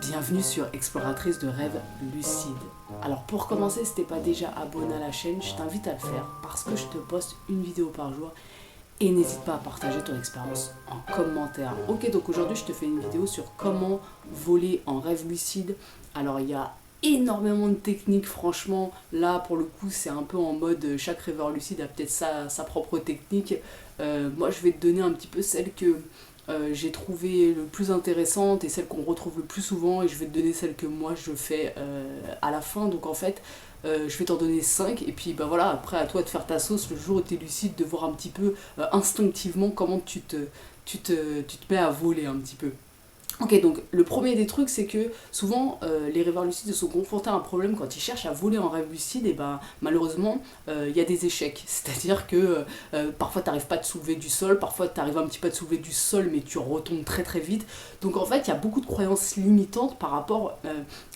Bienvenue sur Exploratrice de rêves lucides. Alors pour commencer, si t'es pas déjà abonné à la chaîne, je t'invite à le faire parce que je te poste une vidéo par jour et n'hésite pas à partager ton expérience en commentaire. Ok, donc aujourd'hui je te fais une vidéo sur comment voler en rêve lucide. Alors il y a énormément de techniques, franchement là pour le coup c'est un peu en mode chaque rêveur lucide a peut-être sa propre technique. Moi je vais te donner un petit peu celle que j'ai trouvé le plus intéressante et celle qu'on retrouve le plus souvent, et je vais te donner celle que moi je fais à la fin. Donc en fait je vais t'en donner 5 et puis bah voilà, après à toi de faire ta sauce le jour où tu es lucide, de voir un petit peu instinctivement comment tu te mets à voler un petit peu. Ok, donc le premier des trucs, c'est que souvent les rêveurs lucides se sont confrontés à un problème quand ils cherchent à voler en rêve lucide, et ben malheureusement il y a des échecs. C'est-à-dire que parfois tu n'arrives pas à te soulever du sol, parfois tu arrives un petit peu à te soulever du sol, mais tu retombes très très vite. Donc en fait, il y a beaucoup de croyances limitantes par rapport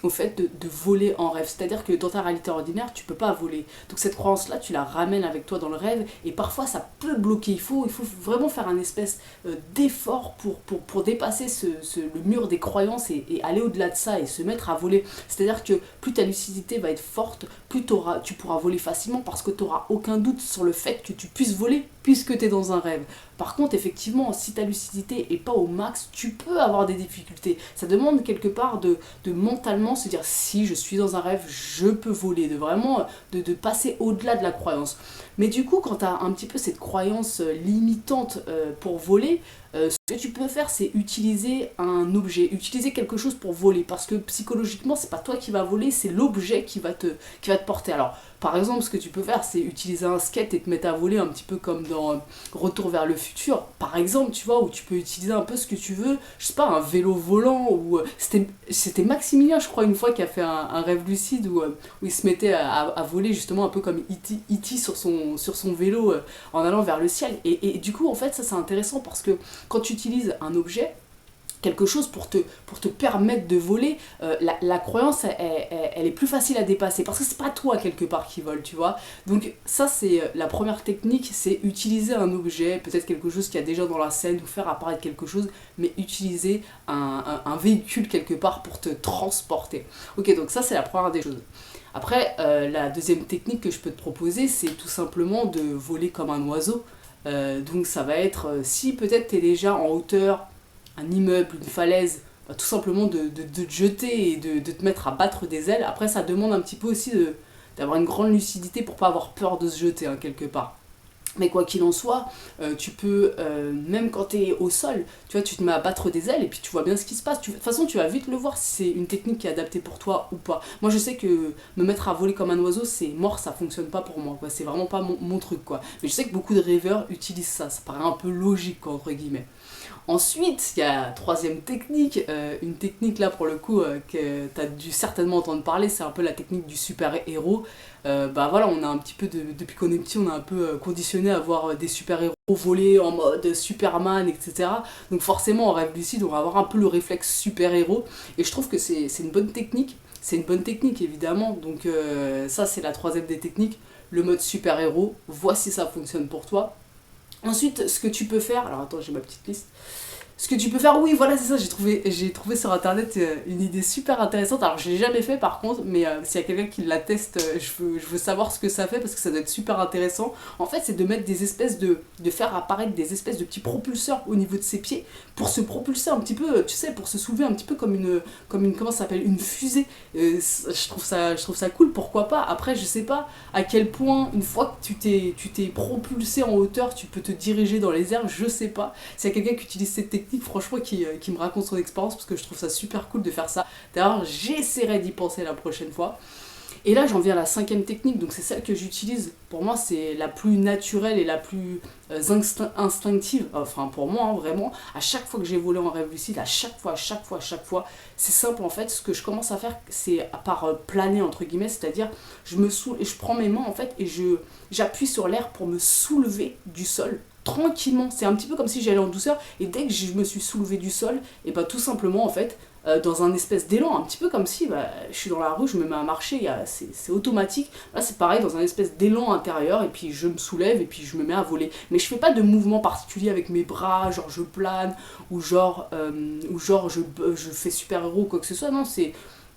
au fait de voler en rêve. C'est-à-dire que dans ta réalité ordinaire, tu peux pas voler. Donc cette croyance-là, tu la ramènes avec toi dans le rêve, et parfois ça peut bloquer. Il faut vraiment faire un espèce d'effort pour dépasser le mur des croyances et aller au-delà de ça et se mettre à voler. C'est-à-dire que plus ta lucidité va être forte, plus tu pourras voler facilement parce que tu n'auras aucun doute sur le fait que tu puisses voler puisque tu es dans un rêve. Par contre, effectivement, si ta lucidité n'est pas au max, tu peux avoir des difficultés. Ça demande quelque part de mentalement se dire si je suis dans un rêve, je peux voler, de vraiment de passer au-delà de la croyance. Mais du coup, quand tu as un petit peu cette croyance limitante pour voler, ce que tu peux faire, c'est utiliser un objet, utiliser quelque chose pour voler, parce que psychologiquement, c'est pas toi qui va voler, c'est l'objet qui va te porter. Alors, par exemple, ce que tu peux faire, c'est utiliser un skate et te mettre à voler un petit peu comme dans Retour vers le futur, par exemple, tu vois, où tu peux utiliser un peu ce que tu veux, je sais pas, un vélo volant, ou c'était Maximilien, je crois, une fois, qui a fait un rêve lucide où il se mettait à voler justement un peu comme E.T. sur son vélo en allant vers le ciel. Et du coup, en fait, ça c'est intéressant parce que quand tu utilises un objet, quelque chose pour te permettre de voler, la croyance elle est plus facile à dépasser parce que c'est pas toi quelque part qui vole, tu vois. Donc ça c'est la première technique, c'est utiliser un objet, peut-être quelque chose qu'il y a déjà dans la scène, ou faire apparaître quelque chose, mais utiliser un véhicule quelque part pour te transporter. Ok, donc ça c'est la première des choses. Après, la deuxième technique que je peux te proposer, c'est tout simplement de voler comme un oiseau. Donc ça va être, si peut-être tu es déjà en hauteur, un immeuble, une falaise, bah, tout simplement de te jeter et de te mettre à battre des ailes. Après, ça demande un petit peu aussi d'avoir une grande lucidité pour pas avoir peur de se jeter, hein, quelque part. Mais quoi qu'il en soit, tu peux, même quand tu es au sol, tu vois, tu te mets à battre des ailes et puis tu vois bien ce qui se passe. De toute façon, tu vas vite le voir si c'est une technique qui est adaptée pour toi ou pas. Moi, je sais que me mettre à voler comme un oiseau, c'est mort, ça fonctionne pas pour moi, quoi. C'est vraiment pas mon truc, quoi. Mais je sais que beaucoup de rêveurs utilisent ça. Ça paraît un peu logique, quoi, entre guillemets. Ensuite, il y a la troisième technique, une technique là pour le coup que tu as dû certainement entendre parler, c'est un peu la technique du super-héros. Bah voilà, on a un petit peu, depuis qu'on est petit, on a un peu conditionné à voir des super-héros voler en mode Superman, etc. Donc forcément, en rêve lucide, on va avoir un peu le réflexe super-héros. Et je trouve que c'est une bonne technique. C'est une bonne technique, évidemment. Donc ça, c'est la troisième des techniques, le mode super-héros. Vois si ça fonctionne pour toi. Ensuite, ce que tu peux faire, alors attends, j'ai ma petite liste. Ce que tu peux faire, oui, voilà, c'est ça, j'ai trouvé sur internet une idée super intéressante. Alors, je l'ai jamais fait par contre, mais s'il y a quelqu'un qui la teste, je veux savoir ce que ça fait parce que ça doit être super intéressant. En fait, c'est de mettre des espèces de faire apparaître des espèces de petits propulseurs au niveau de ses pieds pour se propulser un petit peu, tu sais, pour se soulever un petit peu comme une comment ça s'appelle, une fusée. Je trouve ça cool, pourquoi pas. Après, je sais pas à quel point, une fois que tu t'es propulsé en hauteur, tu peux te diriger dans les airs, je sais pas. S'il y a quelqu'un qui utilise cette technique, franchement, qui me raconte son expérience, parce que je trouve ça super cool de faire ça. D'ailleurs, j'essaierai d'y penser la prochaine fois. Et là, j'en viens à la cinquième technique, donc c'est celle que j'utilise. Pour moi, c'est la plus naturelle et la plus instinctive. Enfin, pour moi, hein, vraiment, à chaque fois que j'ai volé en rêve lucide, à chaque fois, c'est simple en fait. Ce que je commence à faire, c'est par planer, entre guillemets, c'est-à-dire, je me soulève et je prends mes mains en fait et j'appuie sur l'air pour me soulever du sol. tranquillement. C'est un petit peu comme si j'allais en douceur, et dès que je me suis soulevé du sol, et bah tout simplement en fait, dans un espèce d'élan, un petit peu comme si je suis dans la rue, je me mets à marcher, c'est automatique. Là c'est pareil, dans un espèce d'élan intérieur, et puis je me soulève, et puis je me mets à voler. Mais je fais pas de mouvement particulier avec mes bras, genre je plane, ou genre je fais super-héros ou quoi que ce soit, non, c'est...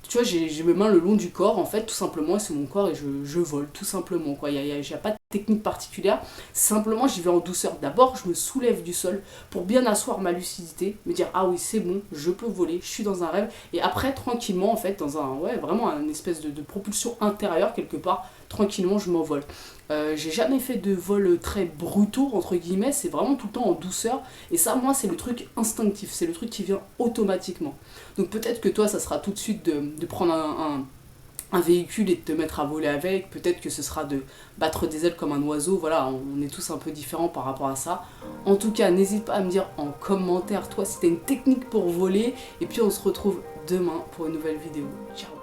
Tu vois, j'ai mes mains le long du corps, en fait, tout simplement, et c'est mon corps, et je vole, tout simplement, quoi. Il n'y a pas de technique particulière, simplement, j'y vais en douceur. D'abord, je me soulève du sol pour bien asseoir ma lucidité, me dire, ah oui, c'est bon, je peux voler, je suis dans un rêve, et après, tranquillement, en fait, dans un, ouais, vraiment une espèce de propulsion intérieure, quelque part, tranquillement, je m'envole. J'ai jamais fait de vol très brutaux, entre guillemets, c'est vraiment tout le temps en douceur, et ça, moi, c'est le truc instinctif, c'est le truc qui vient automatiquement. Donc peut-être que toi, ça sera tout de suite de prendre un véhicule et de te mettre à voler avec, peut-être que ce sera de battre des ailes comme un oiseau, voilà, on est tous un peu différents par rapport à ça. En tout cas, n'hésite pas à me dire en commentaire, toi, si t'as une technique pour voler, et puis on se retrouve demain pour une nouvelle vidéo. Ciao.